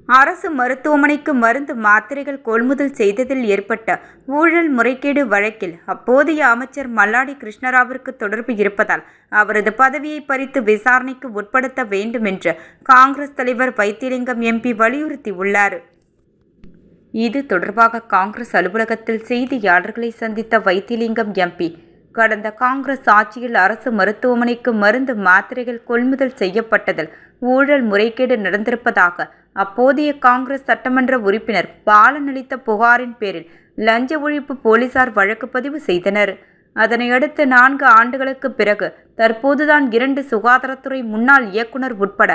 அரசு மருத்துவமனைக்கு மருந்து மாத்திரைகள் கொள்முதல் செய்ததில் ஏற்பட்ட ஊழல் முறைகேடு வழக்கில் அப்போதைய அமைச்சர் மல்லாடி கிருஷ்ணராவிற்கு தொடர்பு இருப்பதால் அவரது பதவியை பறித்து விசாரணைக்கு உட்படுத்த வேண்டும் என்று காங்கிரஸ் தலைவர் வைத்திலிங்கம் எம்பி வலியுறுத்தியுள்ளார். இது தொடர்பாக காங்கிரஸ் அலுவலகத்தில் செய்தியாளர்களை சந்தித்த வைத்திலிங்கம் எம்பி, கடந்த காங்கிரஸ் ஆட்சியில் அரசு மருத்துவமனைக்கு மருந்து மாத்திரைகள் கொள்முதல் செய்யப்பட்டதில் ஊழல் முறைகேடு நடந்திருப்பதாக அப்போதைய காங்கிரஸ் சட்டமன்ற உறுப்பினர் பாலன் அளித்த புகாரின் பேரில் லஞ்ச ஒழிப்பு போலீசார் வழக்கு பதிவு செய்தனர். அதனையடுத்து 4 ஆண்டுகளுக்கு பிறகு தற்போதுதான் 2 சுகாதாரத்துறை முன்னாள் இயக்குநர் உட்பட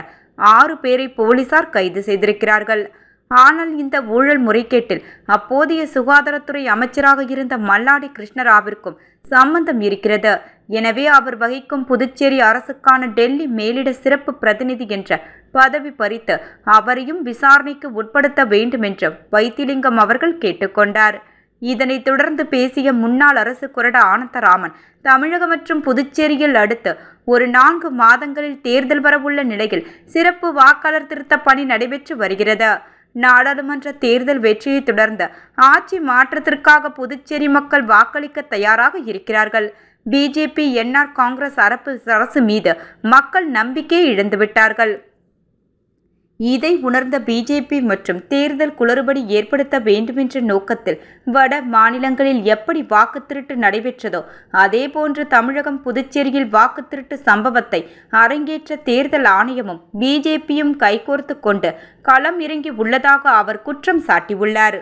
6 பேரை போலீசார் கைது செய்திருக்கிறார்கள். ஆனால் இந்த ஊழல் முறைகேட்டில் அப்போதைய சுகாதாரத்துறை அமைச்சராக இருந்த மல்லாடி கிருஷ்ணராவிற்கும் சம்பந்தம் இருக்கிறது. எனவே அவர் வகிக்கும் புதுச்சேரி அரசுக்கான டெல்லி மேலிட சிறப்பு பிரதிநிதி என்ற பதவி பறித்து அவரையும் விசாரணைக்கு உட்படுத்த வேண்டும் என்று வைத்திலிங்கம் அவர்கள் கேட்டுக்கொண்டார். இதனைத் தொடர்ந்து பேசிய முன்னாள் அரசு கொறடா ஆனந்தராமன், தமிழகம் மற்றும் புதுச்சேரியில் அடுத்து ஒரு 4 மாதங்களில் தேர்தல் வரவுள்ள நிலையில் சிறப்பு வாக்காளர் திருத்த பணி நடைபெற்று வருகிறது. நாடாளுமன்ற தேர்தல் வெற்றியை தொடர்ந்து ஆட்சி மாற்றத்திற்காக புதுச்சேரி மக்கள் வாக்களிக்க தயாராக இருக்கிறார்கள். பிஜேபி என்ஆர் காங்கிரஸ் அரசு மீது மக்கள் நம்பிக்கையை இழந்துவிட்டார்கள். இதை உணர்ந்த பிஜேபி மற்றும் தேர்தல் குளறுபடி ஏற்படுத்த வேண்டுமென்ற நோக்கத்தில் வட மாநிலங்களில் எப்படி வாக்கு திருட்டு நடைபெற்றதோ அதேபோன்று தமிழகம் புதுச்சேரியில் வாக்கு திருட்டு சம்பவத்தை அரங்கேற்ற தேர்தல் ஆணையமும் பிஜேபியும் கைகோர்த்து கொண்டு களம் இறங்கி உள்ளதாக அவர் குற்றம் சாட்டியுள்ளார்.